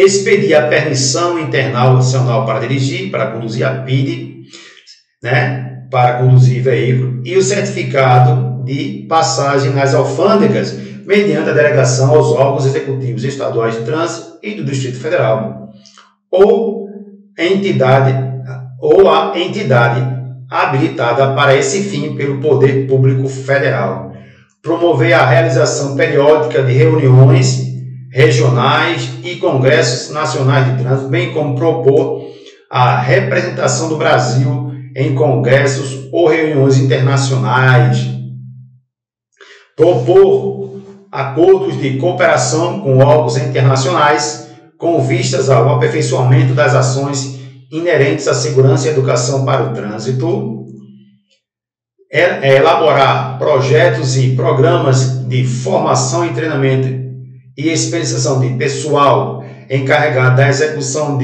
expedir a permissão internacional para dirigir, para conduzir a PID, né, para conduzir veículo, e o certificado de passagem nas alfândegas, mediante a delegação aos órgãos executivos estaduais de trânsito e do Distrito Federal, ou a entidade habilitada para esse fim pelo Poder Público Federal. Promover a realização periódica de reuniões regionais e congressos nacionais de trânsito, bem como propor a representação do Brasil em congressos ou reuniões internacionais. Propor acordos de cooperação com órgãos internacionais com vistas ao aperfeiçoamento das ações inerentes à segurança e educação para o trânsito. Elaborar projetos e programas de formação e treinamento e especialização de pessoal encarregado da execução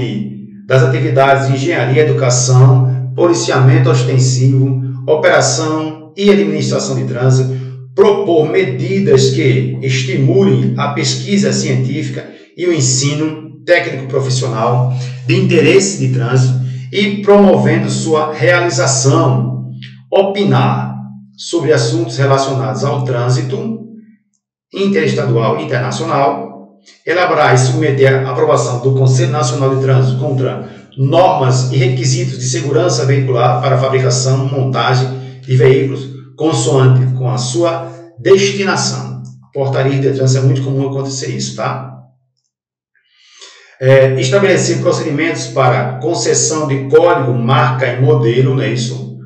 das atividades de engenharia e educação, policiamento ostensivo, operação e administração de trânsito, propor medidas que estimulem a pesquisa científica e o ensino técnico profissional de interesse de trânsito e promovendo sua realização, opinar sobre assuntos relacionados ao trânsito interestadual e internacional, elaborar e submeter à aprovação do Conselho Nacional de Trânsito contra normas e requisitos de segurança veicular para a fabricação e montagem de veículos consoante com a sua destinação. Portaria de trânsito é muito comum acontecer isso, tá? Estabelecer procedimentos para concessão de código, marca e modelo, não é isso?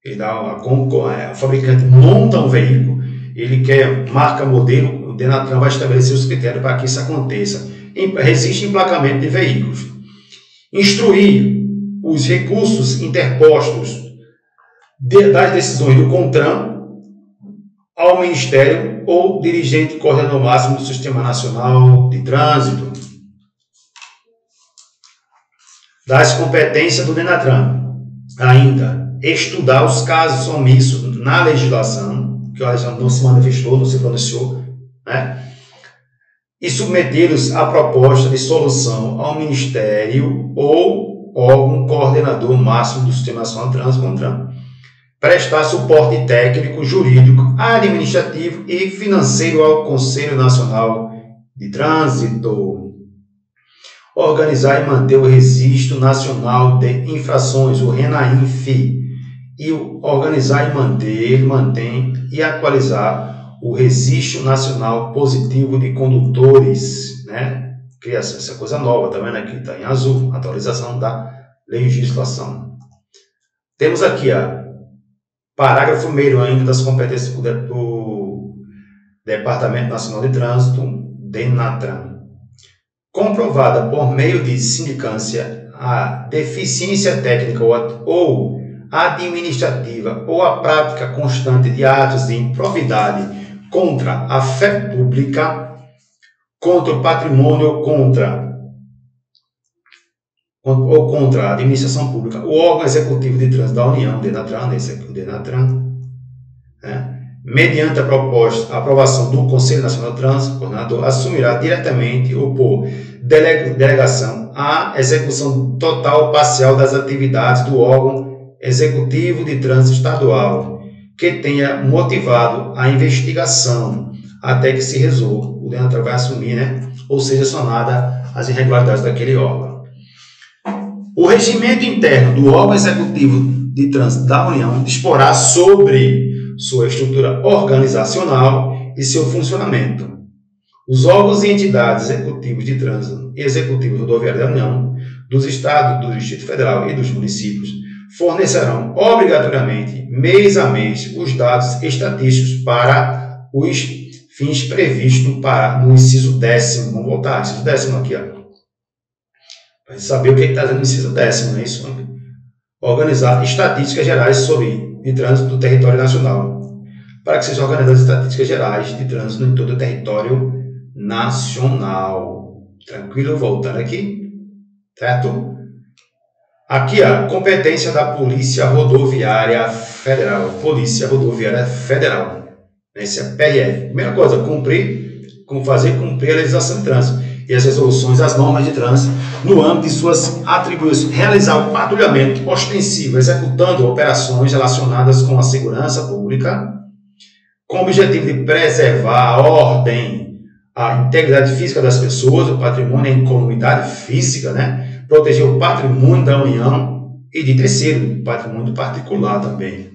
O fabricante monta um veículo, ele quer marca, modelo, o Denatran vai estabelecer os critérios para que isso aconteça. Resiste emplacamento de veículos. Instruir os recursos interpostos das decisões do CONTRAN ao Ministério ou dirigente coordenador máximo do Sistema Nacional de Trânsito. Das competências do Denatran. Ainda, estudar os casos omissos na legislação, que a legislação não se manifestou, não se pronunciou, né? E submetê-los à proposta de solução ao Ministério ou órgão coordenador máximo do Sistema Nacional de Trânsito, CONTRAN. Prestar suporte técnico, jurídico, administrativo e financeiro ao Conselho Nacional de Trânsito. Organizar e manter o Registro Nacional de Infrações, o RENAINF, e organizar e mantém e atualizar o Registro Nacional Positivo de Condutores, né? Criação, essa coisa nova, tá vendo aqui? Está em azul, atualização da legislação. Temos aqui, parágrafo 1º ainda das competências do Departamento Nacional de Trânsito, Denatran. Comprovada por meio de sindicância a deficiência técnica ou administrativa ou a prática constante de atos de improbidade contra a fé pública, contra o patrimônio ou contra a administração pública, o órgão executivo de trânsito da União, Denatran, esse aqui, o Denatran, né? Mediante a aprovação do Conselho Nacional de Trânsito, o coordenador assumirá diretamente ou por delegação a execução total ou parcial das atividades do órgão executivo de trânsito estadual que tenha motivado a investigação até que se resolva. O Denatran vai assumir, né? Ou seja, sanada as irregularidades daquele órgão. O regimento interno do órgão executivo de trânsito da União disporá sobre sua estrutura organizacional e seu funcionamento. Os órgãos e entidades executivos de trânsito e executivos rodoviários da União, dos Estados, do Distrito Federal e dos municípios fornecerão obrigatoriamente, mês a mês, os dados estatísticos para os fins previstos no inciso 10º. Vamos voltar, inciso 10º aqui, para saber o que está dizendo no inciso 10º, não é isso? Organizar estatísticas gerais de trânsito do território nacional, para que sejam organizadas estatísticas gerais de trânsito em todo o território nacional. Tranquilo? Voltando aqui, certo? Aqui, a competência da Polícia Rodoviária Federal. Polícia Rodoviária Federal. Esse é a PRF. Primeira coisa, fazer cumprir a legislação de trânsito. e as resoluções, as normas de trânsito, no âmbito de suas atribuições, realizar o patrulhamento ostensivo, executando operações relacionadas com a segurança pública, com o objetivo de preservar a ordem, a integridade física das pessoas, o patrimônio, a incolumidade física, né? Proteger o patrimônio da União e de terceiro, o patrimônio particular também.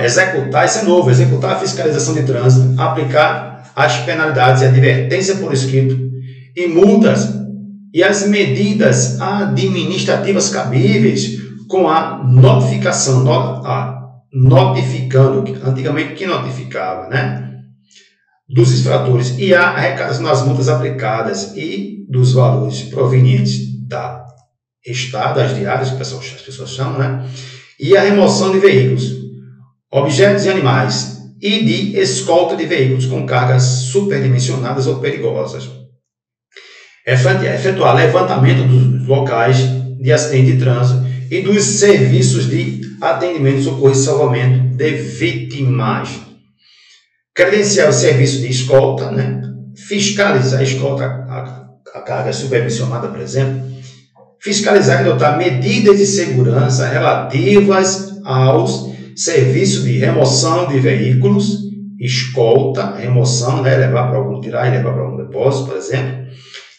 Executar, isso é novo, executar a fiscalização de trânsito, aplicar as penalidades e advertência por escrito e multas e as medidas administrativas cabíveis com a notificação, notificando, antigamente que notificava, né, dos infratores e a arrecadação das multas aplicadas e dos valores provenientes da Estado, das diárias, que as pessoas chamam, né, e a remoção de veículos, objetos e animais e de escolta de veículos com cargas superdimensionadas ou perigosas. Efetuar levantamento dos locais de acidente de trânsito e dos serviços de atendimento, socorro e salvamento de vítimas. Credenciar o serviço de escolta, né? Fiscalizar a escolta, a carga superdimensionada, por exemplo. Fiscalizar e adotar medidas de segurança relativas aos serviços de remoção de veículos, escolta, remoção, né? Levar para algum, tirar e levar para algum depósito, por exemplo.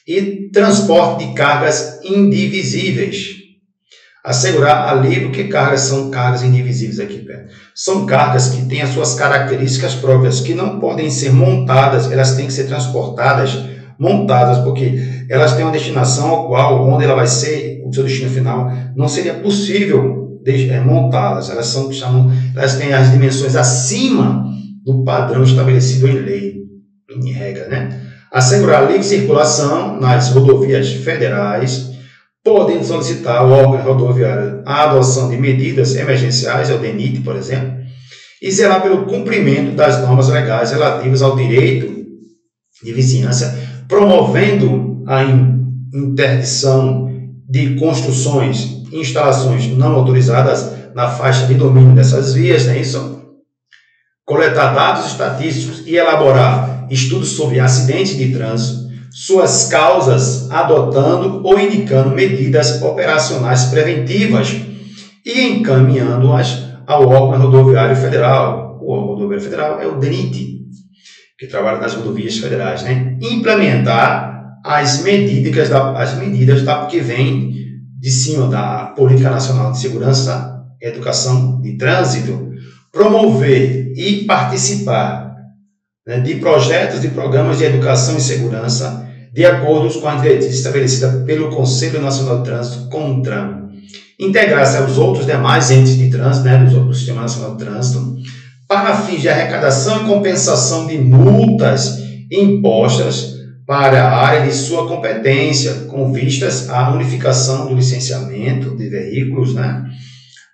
E transporte de cargas indivisíveis. Assegurar alívio, que cargas são cargas indivisíveis aqui perto. São cargas que têm as suas características próprias, que não podem ser montadas, elas têm que ser transportadas, montadas, porque elas têm uma destinação ao qual, onde ela vai ser, o seu destino final, não seria possível montá-las. Elas têm as dimensões acima do padrão estabelecido em lei, em regra, né? Assegurar livre circulação nas rodovias federais, podendo solicitar ao órgão rodoviário a adoção de medidas emergenciais, ao DENIT, por exemplo, e zelar pelo cumprimento das normas legais relativas ao direito de vizinhança, promovendo a interdição de construções e instalações não autorizadas na faixa de domínio dessas vias, né? Isso, coletar dados estatísticos e elaborar estudos sobre acidentes de trânsito, suas causas, adotando ou indicando medidas operacionais preventivas e encaminhando-as ao órgão rodoviário federal. O órgão rodoviário federal é o DENIT, que trabalha nas rodovias federais, né? Implementar as medidas que vêm de cima da Política Nacional de Segurança e Educação de Trânsito, promover e participar, né, de projetos e programas de educação e segurança de acordo com a diretriz estabelecida pelo Conselho Nacional de Trânsito, CONTRAN. Integrar-se aos outros demais entes de trânsito, né, do Sistema Nacional de Trânsito, para fins de arrecadação e compensação de multas impostas para a área de sua competência, com vistas à unificação do licenciamento de veículos, né,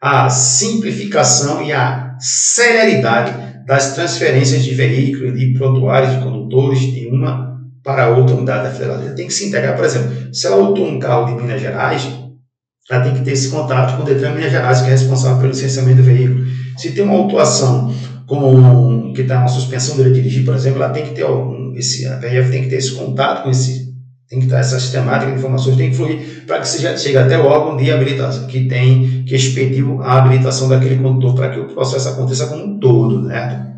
a simplificação e a celeridade das transferências de veículos e de prontuários de condutores de uma para outra unidade da federação. Ela tem que se integrar, por exemplo, se ela autua um carro de Minas Gerais, ela tem que ter esse contato com o Detran Minas Gerais, que é responsável pelo licenciamento do veículo. Se tem uma autuação que está uma suspensão do direito de dirigir, por exemplo, ela tem que ter a PRF tem que ter esse contato com tem que estar essa sistemática de informações, tem que fluir para que chegue até o órgão de habilitação, que expediu a habilitação daquele condutor, para que o processo aconteça como um todo, né?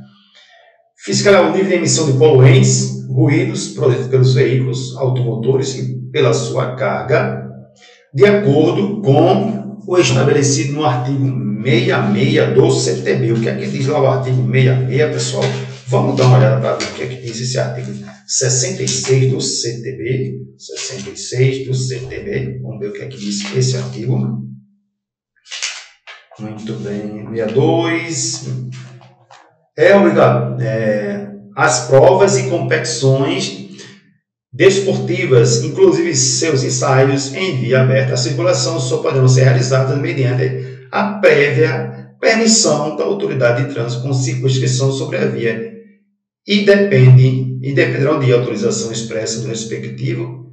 Fiscalizar o nível de emissão de poluentes, ruídos produzidos pelos veículos automotores e pela sua carga, de acordo com o estabelecido no artigo 66 do CTB. O que é que diz lá o artigo 66, pessoal? Vamos dar uma olhada para ver o que é que diz esse artigo 66 do CTB. 66 do CTB. Vamos ver o que é que diz esse artigo. Muito bem. 62. É obrigado. As provas e competições desportivas, inclusive seus ensaios em via aberta à circulação, só poderão ser realizadas mediante a prévia permissão da autoridade de trânsito com circunscrição sobre a via e dependerão de autorização expressa do respectivo,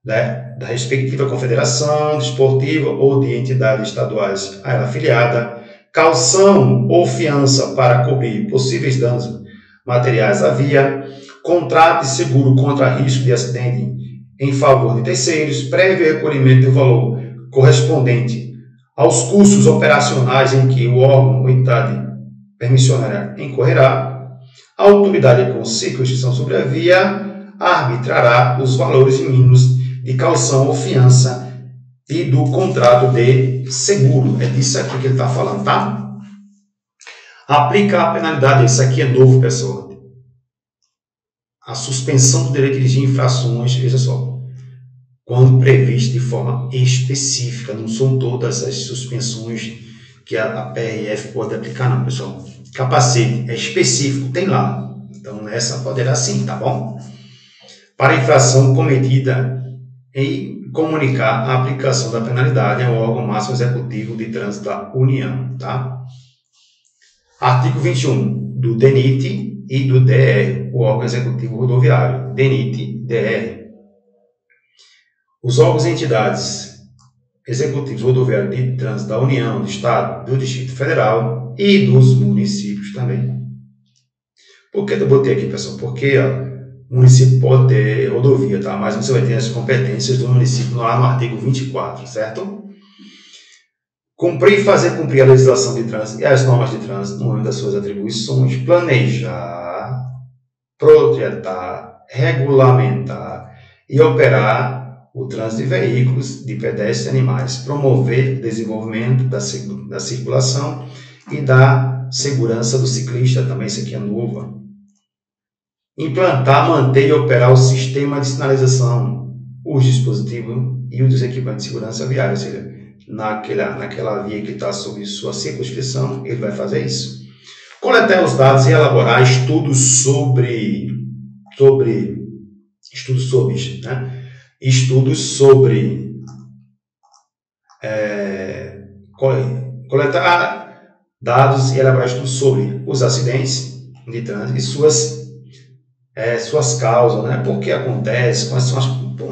né, da respectiva confederação desportiva ou de entidades estaduais a ela afiliada, caução ou fiança para cobrir possíveis danos materiais à via, contrate seguro contra risco de acidente em favor de terceiros, prévio recolhimento do valor correspondente aos custos operacionais em que o órgão ou entidade permissionária incorrerá, a autoridade com circunscrição sobre a via arbitrará os valores mínimos de caução ou fiança e do contrato de seguro. É disso aqui que ele está falando, tá? Aplicar a penalidade, isso aqui é novo, pessoal. A suspensão do direito de dirigir infrações, veja só, quando previsto de forma específica, não são todas as suspensões que a PRF pode aplicar, não, pessoal. Capacete é específico, tem lá. Então, essa poderá sim, tá bom? Para infração cometida e comunicar a aplicação da penalidade ao órgão máximo executivo de trânsito da União, tá? Artigo 21 do DENIT e do DR, o órgão executivo rodoviário, DENIT, DR. Os órgãos e entidades executivos rodoviários de trânsito da União, do Estado, do Distrito Federal e dos municípios também. Por que eu botei aqui, pessoal? Porque o município pode ter rodovia, tá? Mas você vai ter as competências do município lá no artigo 24, certo? Cumprir e fazer cumprir a legislação de trânsito e as normas de trânsito no âmbito das suas atribuições, planejar, projetar, regulamentar e operar o trânsito de veículos, de pedestres e animais, promover o desenvolvimento da circulação e da segurança do ciclista, também isso aqui é novo. Implantar, manter e operar o sistema de sinalização, os dispositivos e os equipamentos de segurança viária, ou seja, naquela via que está sob sua circunscrição, ele vai fazer isso. Coletar os dados e elaborar estudos sobre coletar dados e elaborar estudos sobre os acidentes de trânsito e suas causas, né? Por que acontece, quais são as,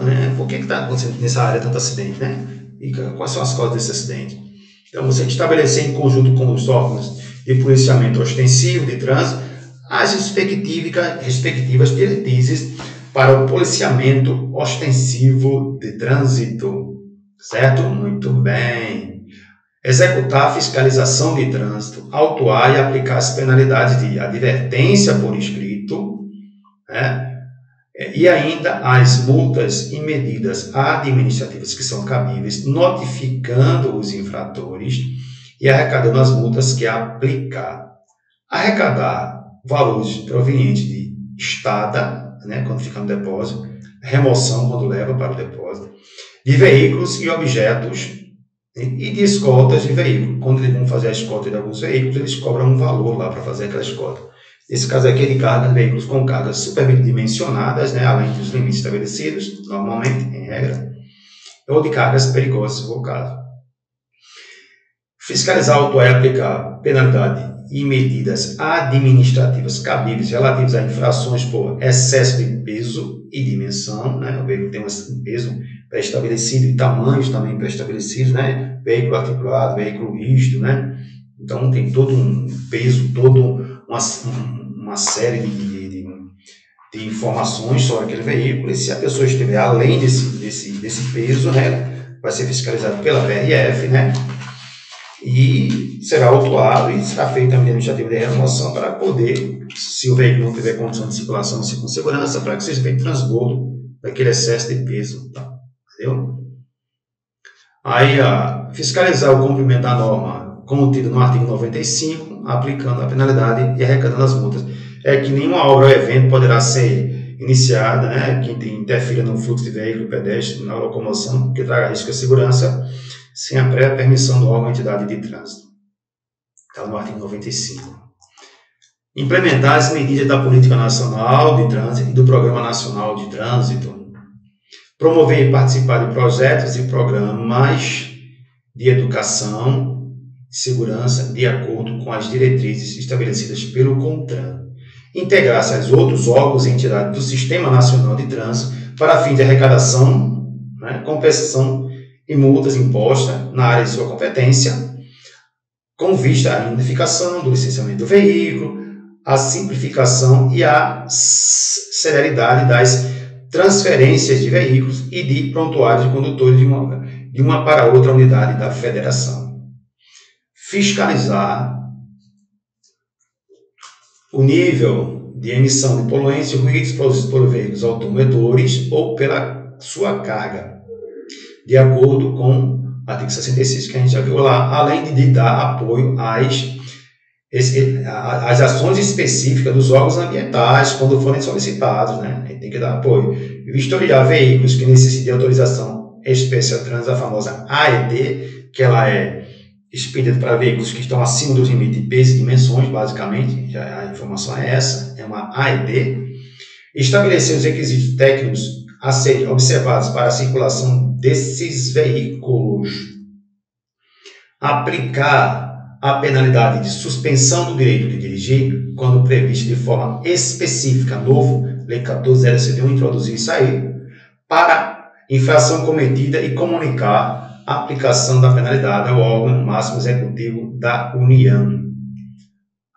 né? Por que está acontecendo nessa área tanto acidente, né? E quais são as causas desse acidente. Então, você estabelecer em conjunto com os órgãos de policiamento ostensivo de trânsito as respectivas diretrizes para o policiamento ostensivo de trânsito, certo? Muito bem. Executar a fiscalização de trânsito, autuar e aplicar as penalidades de advertência por escrito, né? E ainda as multas e medidas administrativas que são cabíveis, notificando os infratores e arrecadando as multas que aplicar. Arrecadar valores provenientes de estada, né, quando fica no depósito, remoção quando leva para o depósito, de veículos e objetos e de escoltas de veículos. Quando eles vão fazer a escolta de alguns veículos, eles cobram um valor lá para fazer aquela escolta. Esse caso aqui é de carga de veículos com cargas superdimensionadas, né, além dos limites estabelecidos, normalmente, em regra, ou de cargas perigosas, se for o caso. Fiscalizar, autuar e aplicar penalidade e medidas administrativas cabíveis relativas a infrações por excesso de peso e dimensão, né, o veículo tem um peso pré-estabelecido e tamanhos também pré-estabelecidos, né, veículo articulado, veículo rígido, né, então tem todo um peso, uma série de informações sobre aquele veículo, e se a pessoa estiver além desse peso, né, vai ser fiscalizado pela PRF, né, e será autuado e será feita a medida administrativa de remoção para poder, se o veículo não tiver condição de circulação com segurança, para que seja feito transbordo daquele excesso de peso, tá? Entendeu? Aí, fiscalizar o cumprimento da norma contida no artigo 95, aplicando a penalidade e arrecadando as multas. É que nenhuma obra ou evento poderá ser iniciada, né, que interfira no fluxo de veículo pedestre, na locomoção, que traga risco à segurança, sem a prévia permissão do órgão ou entidade de trânsito. Está no artigo 95. Implementar as medidas da Política Nacional de Trânsito e do Programa Nacional de Trânsito. Promover e participar de projetos e programas de educação e segurança de acordo com as diretrizes estabelecidas pelo CONTRAN. Integrar-se aos outros órgãos e entidades do Sistema Nacional de Trânsito para fim de arrecadação, né, compensação e multas impostas na área de sua competência, com vista à unificação do licenciamento do veículo, a simplificação e a celeridade das transferências de veículos e de prontuários de condutores de uma para outra unidade da federação. Fiscalizar o nível de emissão de poluentes e ruídos produzidos por veículos automotores ou pela sua carga, de acordo com o artigo 66, que a gente já viu lá, além de dar apoio às ações específicas dos órgãos ambientais, quando forem solicitados, né? A gente tem que dar apoio. Vistoriar veículos que necessitem de autorização especial de trânsito, a famosa AED, que ela é expedida para veículos que estão acima dos limites de peso e dimensões, basicamente, já a informação é essa, é uma AED. Estabelecer os requisitos técnicos a serem observados para a circulação desses veículos. Aplicar a penalidade de suspensão do direito de dirigir, quando previsto de forma específica, novo, Lei 14.061, introduzir isso aí, para infração cometida e comunicar a aplicação da penalidade ao órgão máximo executivo da União.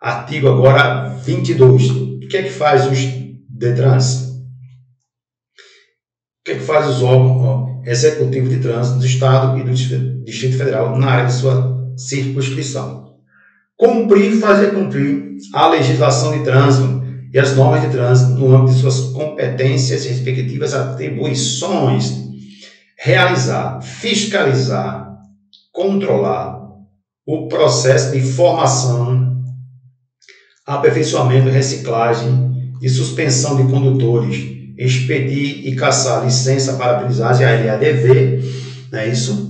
Artigo agora 22. O que é que faz os DETRANS? O que é que faz os órgãos executivos de trânsito do Estado e do Distrito Federal na área de sua circunscrição? Cumprir e fazer cumprir a legislação de trânsito e as normas de trânsito no âmbito de suas competências e respectivas atribuições. Realizar, fiscalizar, controlar o processo de formação, aperfeiçoamento, reciclagem e suspensão de condutores, expedir e caçar licença para aprendizagem, a LADV, não é isso?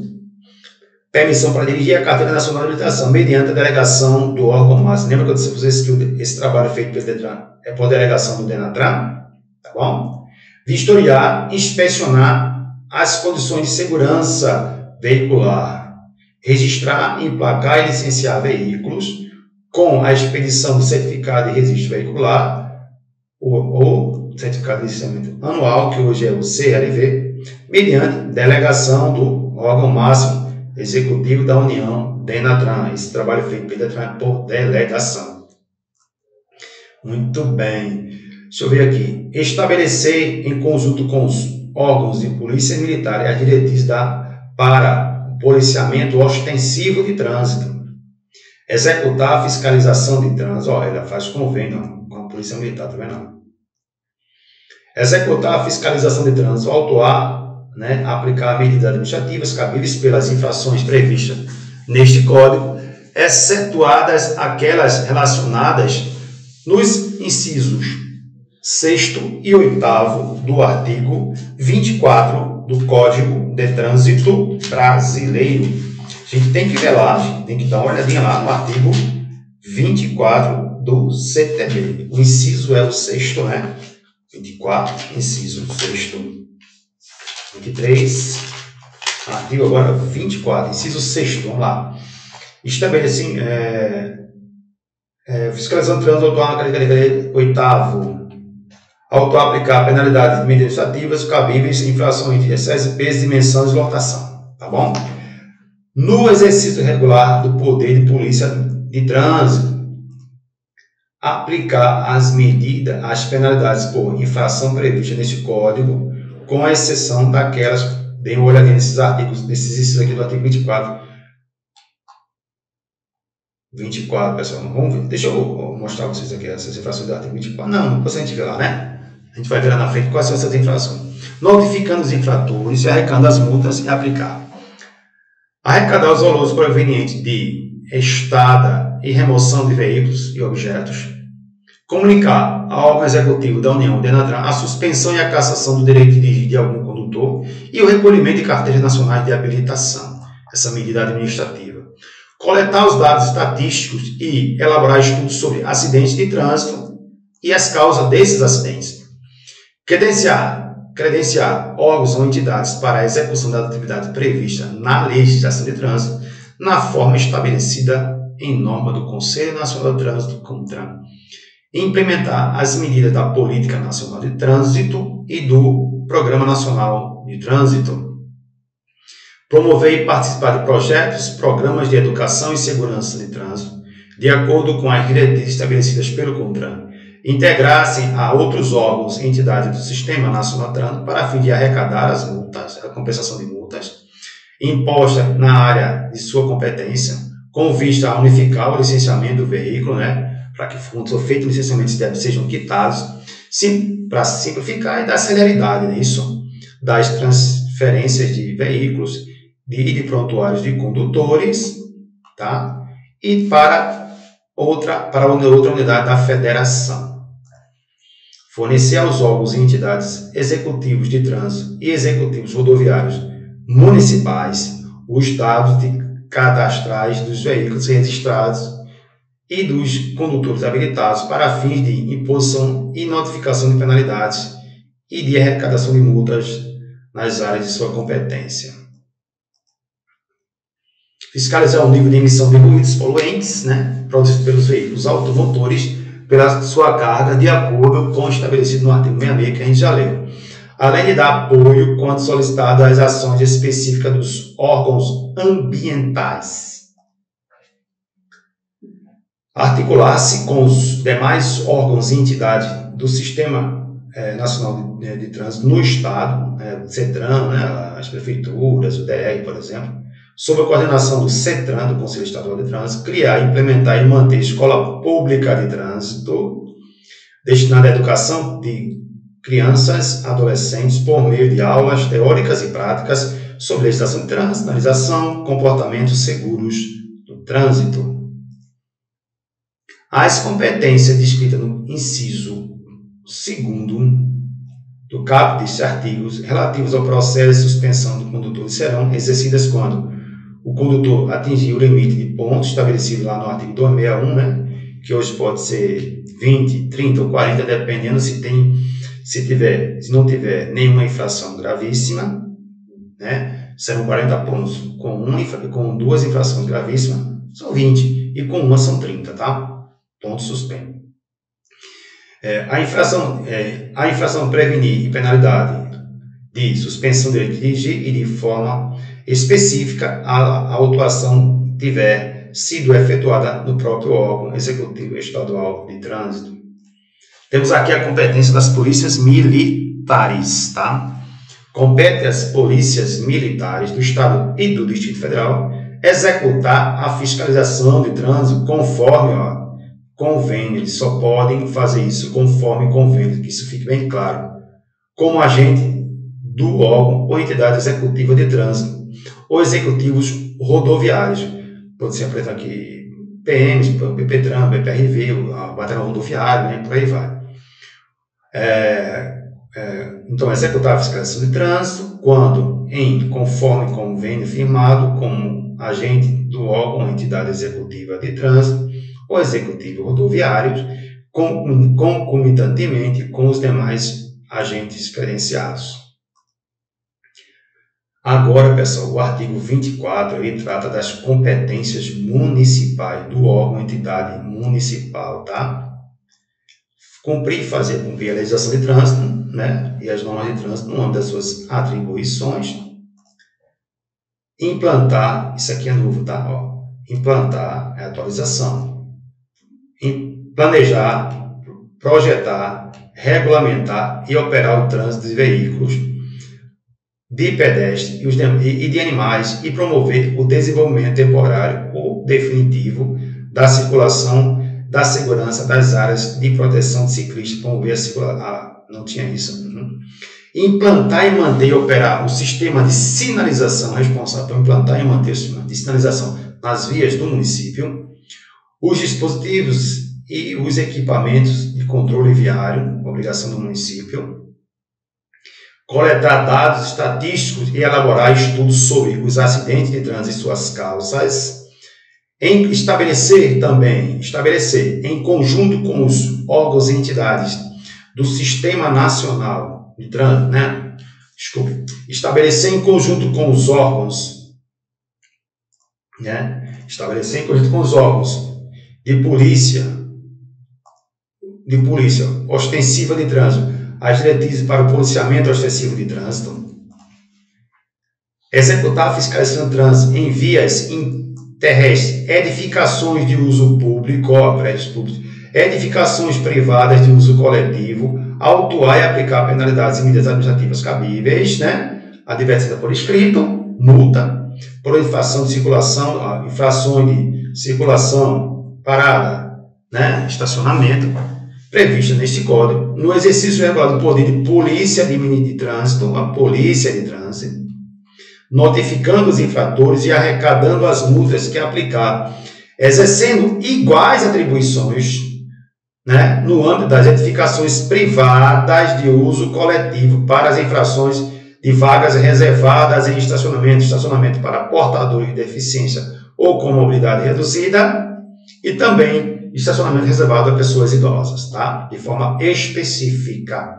Permissão para dirigir a Carteira Nacional de Habilitação, mediante a delegação do órgão máximo. Lembra que eu disse para vocês que esse trabalho feito pelo DETRAN é por delegação do DENATRAN? Tá bom? Vistoriar, inspecionar as condições de segurança veicular. Registrar, emplacar e licenciar veículos com a expedição do certificado de registro veicular ou certificado de licenciamento anual, que hoje é o CLV, mediante delegação do órgão máximo executivo da União, DENATRAN. Esse trabalho feito pelo DETRAN por delegação. Muito bem. Deixa eu ver aqui. Estabelecer, em conjunto com os órgãos de polícia militar, as diretrizes para o policiamento ostensivo de trânsito. Executar a fiscalização de trânsito. Ela faz convênio com a polícia militar, tá vendo? Executar a fiscalização de trânsito, autuar, né, aplicar medidas administrativas cabíveis pelas infrações previstas neste Código, excetuadas aquelas relacionadas nos incisos 6º e 8º do artigo 24 do Código de Trânsito Brasileiro. A gente tem que ver lá, a gente tem que dar uma olhadinha lá no artigo 24 do CTB. O inciso é o 6º, né? 24, inciso 6º. 23, artigo agora 24, inciso 6º, vamos lá. Estabelece fiscalização de trânsito, autuar, 8º, autuar, aplicar penalidades administrativas cabíveis em infrações de excesso de peso, dimensão e lotação, tá bom? No exercício regular do poder de polícia de trânsito, aplicar as medidas, as penalidades por infração prevista neste Código, com a exceção daquelas, deem uma olhadinha nesses artigos, nesses incisos aqui do artigo 24. 24, pessoal, vamos ver. Deixa eu mostrar para vocês aqui essas infrações do artigo 24. Não, depois a gente vê lá, né? A gente vai ver lá na frente quais são essas infrações. Notificando os infratores e arrecadando as multas e aplicar. Arrecadar os valores provenientes de estada e remoção de veículos e objetos. Comunicar ao órgão executivo da União, DENATRAN, a suspensão e a cassação do direito de dirigir de algum condutor e o recolhimento de carteiras nacionais de habilitação, essa medida administrativa. Coletar os dados estatísticos e elaborar estudos sobre acidentes de trânsito e as causas desses acidentes. Credenciar órgãos ou entidades para a execução da atividade prevista na legislação de trânsito, na forma estabelecida em norma do Conselho Nacional de Trânsito, CONTRAN. Implementar as medidas da Política Nacional de Trânsito e do Programa Nacional de Trânsito. Promover e participar de projetos, programas de educação e segurança de trânsito, de acordo com as diretrizes estabelecidas pelo CONTRAN, integrar-se a outros órgãos e entidades do Sistema Nacional de Trânsito para fim de arrecadar as multas, a compensação de multas, impostas na área de sua competência, com vista a unificar o licenciamento do veículo, para que, quando for feito o licenciamento, sejam quitados, para simplificar e dar celeridade nisso, das transferências de veículos e de prontuários de condutores, tá? E para outra unidade da federação. Fornecer aos órgãos e entidades executivos de trânsito e executivos rodoviários municipais os dados cadastrais dos veículos registrados e dos condutores habilitados para fins de imposição e notificação de penalidades e de arrecadação de multas nas áreas de sua competência. Fiscalizar o nível de emissão de ruídos poluentes, produzidos pelos veículos automotores pela sua carga, de acordo com o estabelecido no artigo 66, que a gente já leu. Além de dar apoio, quando solicitado, às ações específicas dos órgãos ambientais. Articular-se com os demais órgãos e entidades do Sistema Nacional de Trânsito no Estado, o CETRAN, as prefeituras, o DR, por exemplo, sob a coordenação do CETRAN, do Conselho Estadual de Trânsito, criar, implementar e manter escola pública de trânsito destinada à educação de crianças, adolescentes, por meio de aulas teóricas e práticas sobre legislação de trânsito, sinalização, comportamentos seguros do trânsito. As competências descritas no inciso 2º do caput destes artigos relativos ao processo de suspensão do condutor serão exercidas quando o condutor atingir o limite de pontos estabelecido lá no artigo 261, que hoje pode ser 20, 30 ou 40, dependendo se não tiver nenhuma infração gravíssima, serão 40 pontos, com duas infrações gravíssimas são 20 e com uma são 30, tá? Ponto suspenso. A infração prevenir e penalidade de suspensão de dirigir e de forma específica a autuação tiver sido efetuada no próprio órgão executivo estadual de trânsito. Temos aqui a competência das polícias militares, tá? Compete às polícias militares do Estado e do Distrito Federal executar a fiscalização de trânsito conforme convênio. Eles só podem fazer isso conforme convênio, que isso fique bem claro. Como agente do órgão ou entidade executiva de trânsito ou executivos rodoviários. Pode ser apresentado aqui PMs, BPTran, BPRV, o batalhão rodoviário, por aí vai. Então, executar a fiscalização de trânsito quando, conforme convênio firmado com agente do órgão ou entidade executiva de trânsito ou executivo rodoviário, concomitantemente com os demais agentes credenciados. Agora, pessoal, o artigo 24 ele trata das competências municipais do órgão ou entidade municipal, tá? Fazer cumprir a legislação de trânsito, e as normas de trânsito no âmbito das suas atribuições. Implantar, isso aqui é novo, tá? Implantar é atualização. Planejar, projetar, regulamentar e operar o trânsito de veículos, de pedestres e de animais e promover o desenvolvimento temporário ou definitivo da circulação, da segurança das áreas de proteção de ciclistas, promover a circulação. Não tinha isso. Implantar e manter e operar o sistema de sinalização, responsável por implantar e manter o sistema de sinalização nas vias do município, os dispositivos e os equipamentos de controle viário, obrigação do município, coletar dados estatísticos e elaborar estudos sobre os acidentes de trânsito e suas causas, estabelecer, em conjunto com os órgãos e entidades do Sistema Nacional de Trânsito, estabelecer em conjunto com os órgãos, estabelecer em conjunto com os órgãos de polícia ostensiva de trânsito, as diretrizes para o policiamento ostensivo de trânsito, executar a fiscalização de trânsito em vias terrestre, edificações de uso público, prédios públicos, edificações privadas de uso coletivo, autuar e aplicar penalidades e medidas administrativas cabíveis, né? Advertência por escrito, multa, por infração de circulação, infrações de circulação, parada, né? Estacionamento, prevista neste Código, no exercício regular do poder de polícia de trânsito, a polícia de trânsito, notificando os infratores e arrecadando as multas que aplicar, exercendo iguais atribuições, né, no âmbito das edificações privadas de uso coletivo para as infrações de vagas reservadas em estacionamento para portadores de deficiência ou com mobilidade reduzida, e também estacionamento reservado a pessoas idosas, tá? De forma específica.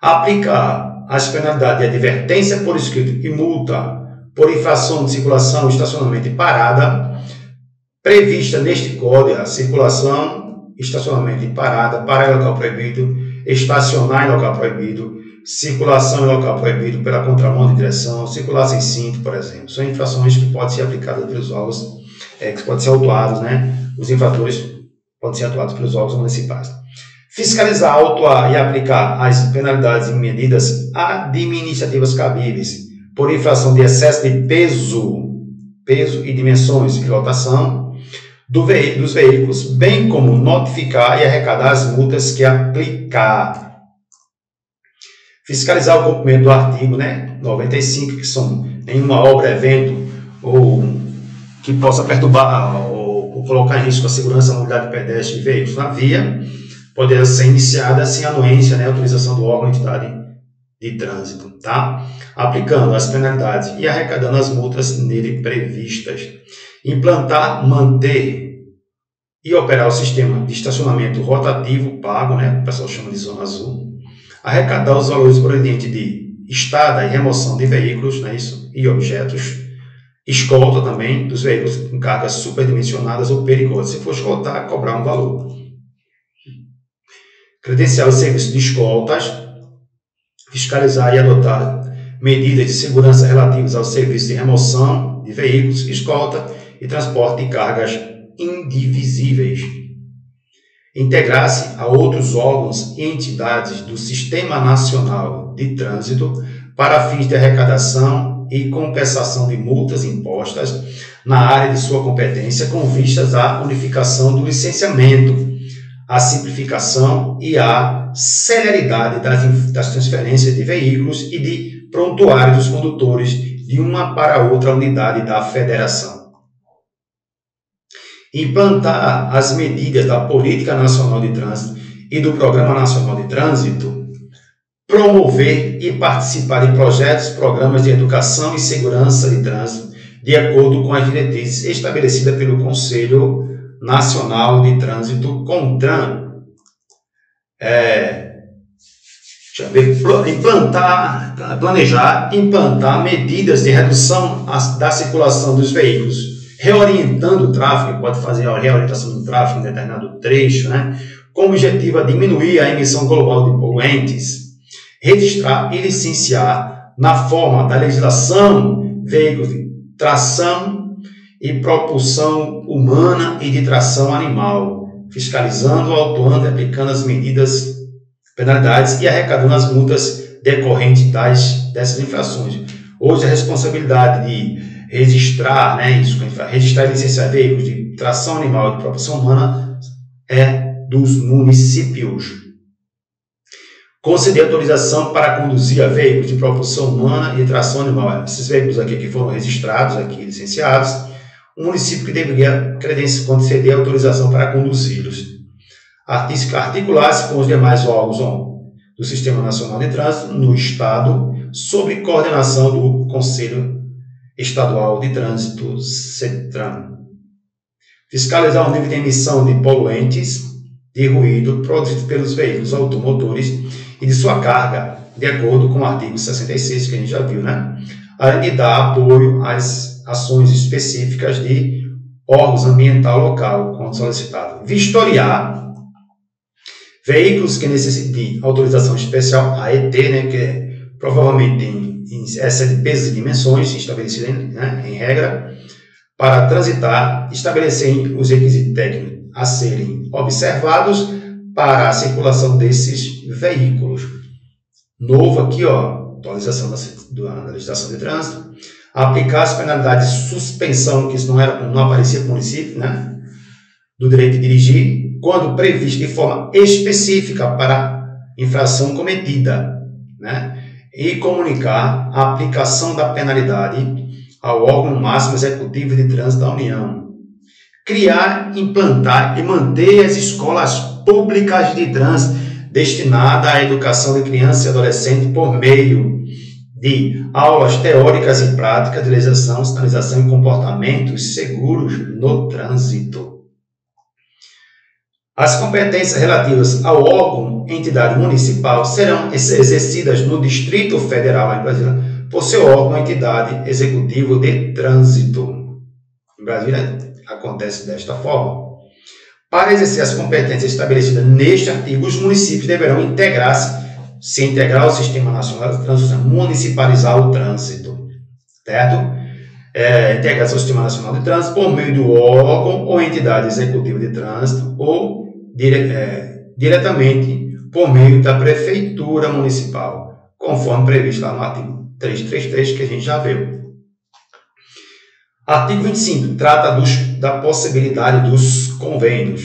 Aplicar as penalidades de advertência por escrito e multa por infração de circulação, estacionamento e parada, prevista neste Código, a circulação, estacionamento e parada, parar em local proibido, estacionar em local proibido, circulação em local proibido pela contramão de direção, circular sem cinto, por exemplo. São infrações que podem ser aplicadas pelos órgãos, que podem ser autuados, né? Os infratores podem ser atuados pelos órgãos municipais. Fiscalizar, autuar e aplicar as penalidades e medidas administrativas cabíveis por infração de excesso de peso e dimensões e lotação dos veículos, bem como notificar e arrecadar as multas que aplicar. Fiscalizar o cumprimento do artigo, né, 95, que são nenhuma obra, evento ou que possa perturbar ou colocar em risco a segurança e a mobilidade de pedestres e veículos na via, poderá ser iniciada sem anuência, né, autorização do órgão ou entidade de trânsito, tá? Aplicando as penalidades e arrecadando as multas nele previstas. Implantar, manter e operar o sistema de estacionamento rotativo pago, né, o pessoal chama de zona azul. Arrecadar os valores provenientes de estada e remoção de veículos, né, isso, e objetos. Escolta também dos veículos com cargas superdimensionadas ou perigosas. Se for escoltar, cobrar um valor. Credenciar os serviços de escoltas, fiscalizar e adotar medidas de segurança relativas aos serviços de remoção de veículos, escolta e transporte de cargas indivisíveis. Integrar-se a outros órgãos e entidades do Sistema Nacional de Trânsito para fins de arrecadação e compensação de multas impostas na área de sua competência, com vistas à unificação do licenciamento, a simplificação e a celeridade das transferências de veículos e de prontuário dos condutores de uma para outra unidade da federação. Implantar as medidas da Política Nacional de Trânsito e do Programa Nacional de Trânsito, promover e participar em projetos, programas de educação e segurança de trânsito, de acordo com as diretrizes estabelecidas pelo Conselho Nacional de Trânsito, CONTRAN. Implantar medidas de redução da circulação dos veículos, reorientando o tráfego, pode fazer a reorientação do tráfego em determinado trecho, né, com o objetivo de diminuir a emissão global de poluentes, registrar e licenciar na forma da legislação veículos de tração e propulsão humana e de tração animal, fiscalizando, autuando e aplicando as medidas, penalidades e arrecadando as multas decorrentes dessas infrações. Hoje a responsabilidade de registrar, né, registrar e licenciar veículos de tração animal e de propulsão humana é dos municípios. Conceder autorização para conduzir a veículos de propulsão humana e de tração animal. Esses veículos aqui que foram registrados, aqui licenciados, o município que deveria conceder autorização para conduzi-los. Articular-se com os demais órgãos do Sistema Nacional de Trânsito no Estado, sob coordenação do Conselho Estadual de Trânsito, CETRAN. Fiscalizar o nível de emissão de poluentes de ruído produzidos pelos veículos automotores e de sua carga, de acordo com o artigo 66, que a gente já viu, né? Além de dar apoio às ações específicas de órgãos ambiental local, quando solicitado. Vistoriar veículos que necessitem de autorização especial, AET, né, que provavelmente tem excesso de pesos e dimensões estabelecidas, né, em regra, para transitar, estabelecer os requisitos técnicos a serem observados para a circulação desses veículos. Novo aqui, ó, atualização da legislação de trânsito. Aplicar as penalidades de suspensão, que isso não aparecia para o município, né? Do direito de dirigir, quando previsto de forma específica para infração cometida, né? E comunicar a aplicação da penalidade ao órgão máximo executivo de trânsito da União. Criar, implantar e manter as escolas públicas de trânsito destinadas à educação de crianças e adolescentes por meio de aulas teóricas e práticas de legislação, sinalização e comportamentos seguros no trânsito. As competências relativas ao órgão, entidade municipal, serão exercidas no Distrito Federal, em Brasília, por seu órgão, entidade executivo de trânsito. Em Brasília, acontece desta forma. Para exercer as competências estabelecidas neste artigo, os municípios deverão se integrar ao Sistema Nacional de Trânsito, municipalizar o trânsito, certo? Integrar-se ao Sistema Nacional de Trânsito por meio do órgão ou entidade executiva de trânsito ou diretamente por meio da Prefeitura Municipal, conforme previsto lá no artigo 333, que a gente já viu. Artigo 25, trata da possibilidade dos convênios.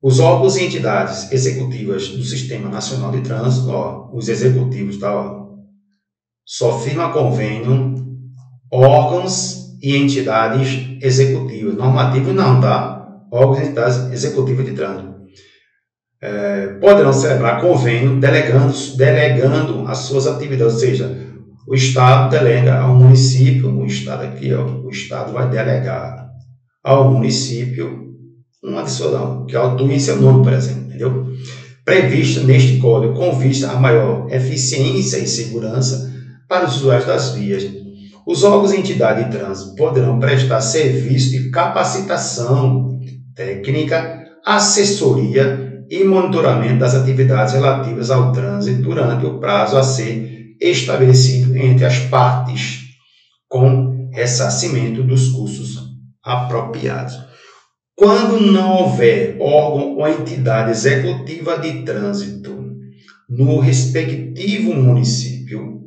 Os órgãos e entidades executivas do Sistema Nacional de Trânsito, os executivos, só firma convênio órgãos e entidades executivas. Normativo não, tá? Órgãos e entidades executivas de trânsito. Poderão celebrar convênio delegando as suas atividades, ou seja, o Estado delega ao município, o Estado vai delegar ao município uma decisão, que autua em seu nome, por exemplo, entendeu? Previsto neste código com vista a maior eficiência e segurança para os usuários das vias. Os órgãos e entidades de trânsito poderão prestar serviço de capacitação técnica, assessoria e monitoramento das atividades relativas ao trânsito durante o prazo a ser estabelecido entre as partes, com ressarcimento dos custos apropriados. Quando não houver órgão ou entidade executiva de trânsito no respectivo município,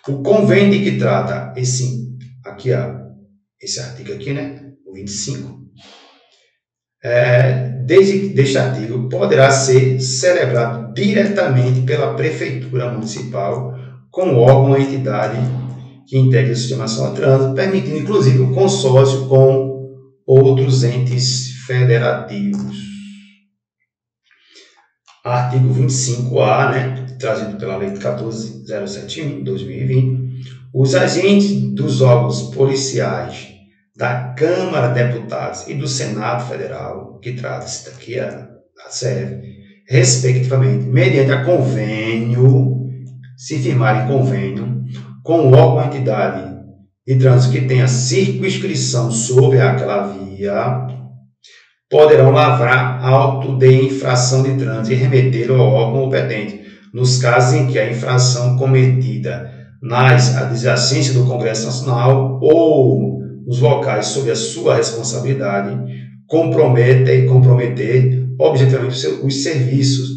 o convênio de que trata esse artigo aqui, né, o 25, deste artigo poderá ser celebrado diretamente pela Prefeitura Municipal com o órgão ou entidade que integra o Sistema Nacional de Trânsito, permitindo inclusive o consórcio com outros entes federativos. Artigo 25A, né, trazido pela Lei 14.071, 2020, os agentes dos órgãos policiais da Câmara de Deputados e do Senado Federal, que trata-se daqui a CF, respectivamente, mediante convênio, se firmarem convênio com o órgão ou entidade de trânsito que tenha circunscrição sobre aquela via, poderão lavrar auto de infração de trânsito e remeter ao órgão competente, nos casos em que a infração cometida nas adjacências do Congresso Nacional ou nos locais sob a sua responsabilidade comprometer objetivamente os serviços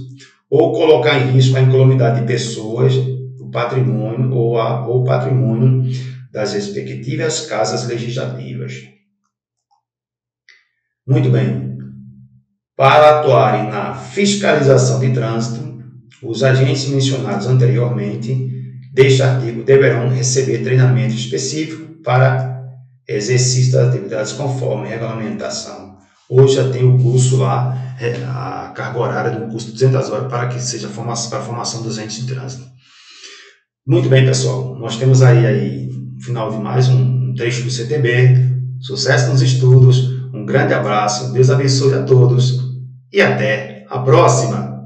ou colocar em risco a incolumidade de pessoas, o patrimônio ou o patrimônio das respectivas casas legislativas. Muito bem. Para atuarem na fiscalização de trânsito, os agentes mencionados anteriormente deste artigo deverão receber treinamento específico para exercício das atividades conforme regulamentação. Hoje já tem o curso lá, a carga horária do curso de 200 horas para que seja para a formação dos agentes de trânsito. Muito bem, pessoal. Nós temos aí no final de mais um trecho do CTB. Sucesso nos estudos. Um grande abraço. Deus abençoe a todos. E até a próxima.